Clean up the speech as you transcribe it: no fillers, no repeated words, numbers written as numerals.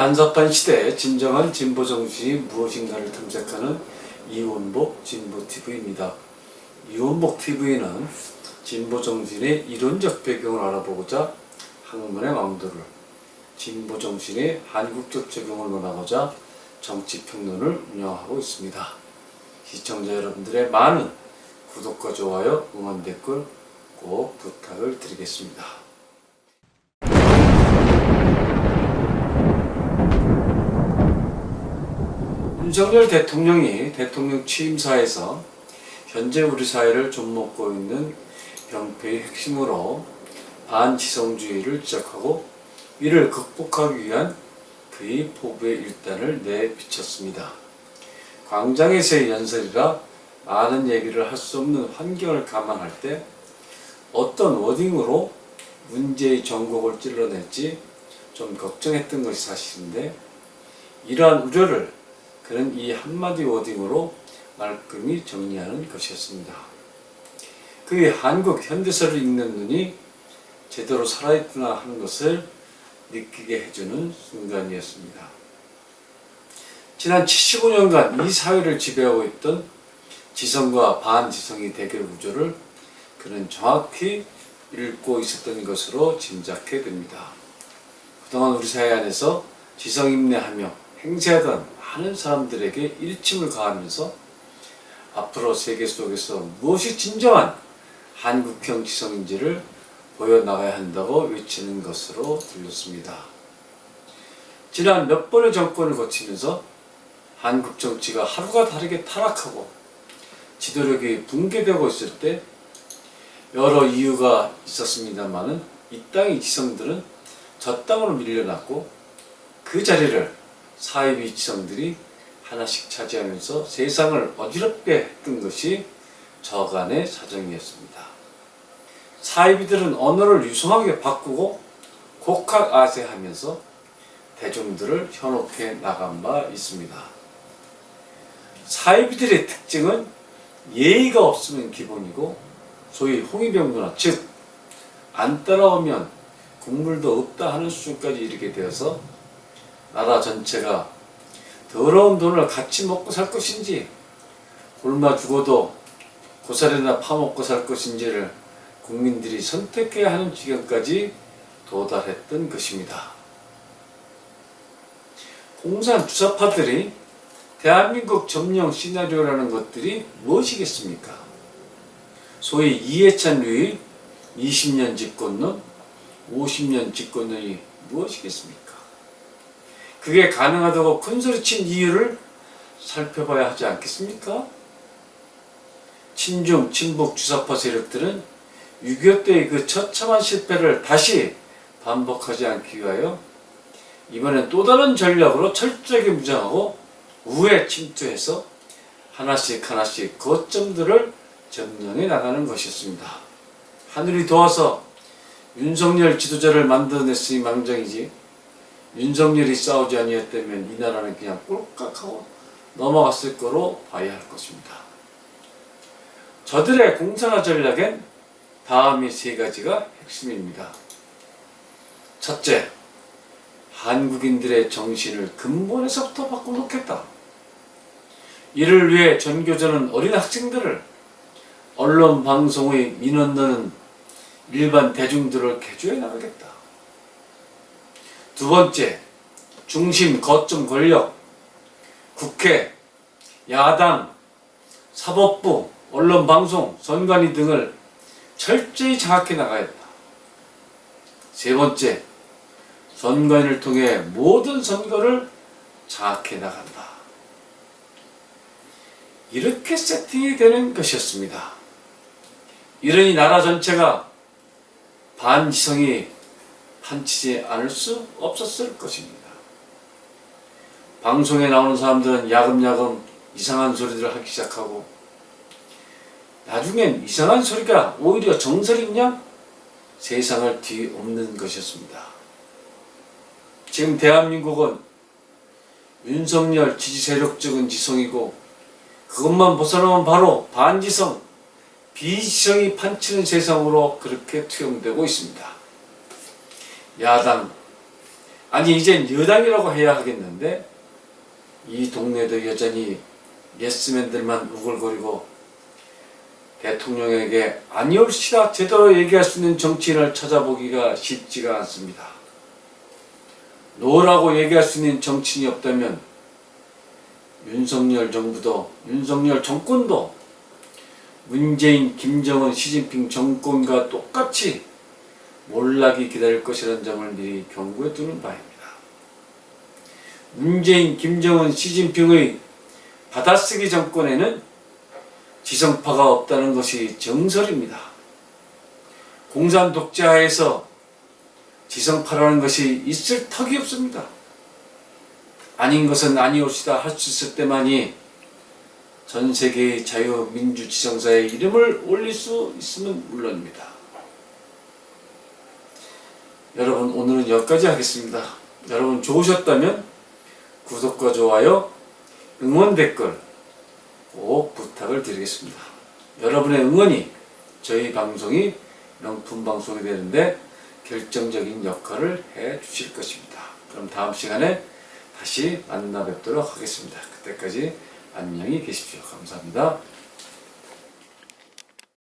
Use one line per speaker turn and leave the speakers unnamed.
난잡한 시대의 진정한 진보 정신이 무엇인가를 탐색하는 이원복 진보TV입니다. 이원복 TV는 진보 정신의 이론적 배경을 알아보고자 학문의 왕도를, 진보 정신의 한국적 적용을 논하고자 정치평론을 운영하고 있습니다. 시청자 여러분들의 많은 구독과 좋아요, 응원 댓글 꼭 부탁을 드리겠습니다. 윤석열 대통령이 대통령 취임사에서 현재 우리 사회를 좀먹고 있는 병폐의 핵심으로 반지성주의를 지적하고 이를 극복하기 위한 그의 포부의 일단을 내비쳤습니다. 광장에서의 연설이라 많은 얘기를 할 수 없는 환경을 감안할 때 어떤 워딩으로 문제의 전곡을 찔러낼지 좀 걱정했던 것이 사실인데, 이러한 우려를 그는 이 한마디 워딩으로 말끔히 정리하는 것이었습니다. 그의 한국 현대사를 읽는 눈이 제대로 살아있구나 하는 것을 느끼게 해주는 순간이었습니다. 지난 75년간 이 사회를 지배하고 있던 지성과 반지성의 대결 구조를 그는 정확히 읽고 있었던 것으로 짐작해 됩니다. 그동안 우리 사회 안에서 지성인내하며 행세하던 많은 사람들에게 일침을 가하면서 앞으로 세계 속에서 무엇이 진정한 한국형 지성인지를 보여나가야 한다고 외치는 것으로 들렸습니다. 지난 몇 번의 정권을 거치면서 한국 정치가 하루가 다르게 타락하고 지도력이 붕괴되고 있을 때 여러 이유가 있었습니다마는 이 땅의 지성들은 저 땅으로 밀려났고 그 자리를 사이비 지성들이 하나씩 차지하면서 세상을 어지럽게 했던 것이 저간의 사정이었습니다. 사이비들은 언어를 유성하게 바꾸고 곡학아세하면서 대중들을 현혹해 나간 바 있습니다. 사이비들의 특징은 예의가 없으면 기본이고 소위 홍위병 문화, 즉 안 따라오면 국물도 없다 하는 수준까지 이르게 되어서 나라 전체가 더러운 돈을 같이 먹고 살 것인지 굶어 죽어도 고사리나 파먹고 살 것인지를 국민들이 선택해야 하는 지경까지 도달했던 것입니다. 공산 주사파들이 대한민국 점령 시나리오라는 것들이 무엇이겠습니까? 소위 이해찬류의 20년 집권론, 50년 집권론이 무엇이겠습니까? 그게 가능하다고 큰소리친 이유를 살펴봐야 하지 않겠습니까? 친중, 친북 주사파 세력들은 6.25 때의 그 처참한 실패를 다시 반복하지 않기 위하여 이번엔 또 다른 전략으로 철저하게 무장하고 우회 침투해서 하나씩 하나씩 거점들을 점령해 나가는 것이었습니다. 하늘이 도와서 윤석열 지도자를 만들어냈으니 망정이지, 윤석열이 싸우지 아니었다면 이 나라는 그냥 꼴깍하고 넘어갔을 거로 봐야 할 것입니다. 저들의 공산화 전략엔 다음이 세 가지가 핵심입니다. 첫째, 한국인들의 정신을 근본에서부터 바꿔놓겠다. 이를 위해 전교조는 어린 학생들을 언론 방송의 민원 넣는 일반 대중들을 개조해 나가겠다. 두 번째, 중심 거점 권력, 국회, 야당, 사법부, 언론방송, 선관위 등을 철저히 장악해 나가겠다. 세 번째, 선관위를 통해 모든 선거를 장악해 나간다. 이렇게 세팅이 되는 것이었습니다. 이러니 나라 전체가 반지성이 판치지 않을 수 없었을 것입니다. 방송에 나오는 사람들은 야금야금 이상한 소리들을 하기 시작하고 나중엔 이상한 소리가 오히려 정설인 양 세상을 뒤엎는 것이었습니다. 지금 대한민국은 윤석열 지지 세력 쪽은 지성이고 그것만 벗어나면 바로 반지성, 비지성이 판치는 세상으로 그렇게 투영되고 있습니다. 야당, 아니 이젠 여당이라고 해야 하겠는데 이 동네도 여전히 예스맨들만 우글거리고 대통령에게 아니올시다 제대로 얘기할 수 있는 정치인을 찾아보기가 쉽지가 않습니다. 노라고 얘기할 수 있는 정치인이 없다면 윤석열 정부도 윤석열 정권도 문재인, 김정은, 시진핑 정권과 똑같이 몰락이 기다릴 것이라는 점을 미리 경고해 두는 바입니다. 문재인, 김정은, 시진핑의 받아쓰기 정권에는 지성파가 없다는 것이 정설입니다. 공산 독재하에서 지성파라는 것이 있을 턱이 없습니다. 아닌 것은 아니옵시다 할 수 있을 때만이 전 세계의 자유민주지성사의 이름을 올릴 수 있으면 물론입니다. 여러분 오늘은 여기까지 하겠습니다. 여러분 좋으셨다면 구독과 좋아요, 응원 댓글 꼭 부탁을 드리겠습니다. 여러분의 응원이 저희 방송이 명품 방송이 되는데 결정적인 역할을 해 주실 것입니다. 그럼 다음 시간에 다시 만나 뵙도록 하겠습니다. 그때까지 안녕히 계십시오. 감사합니다.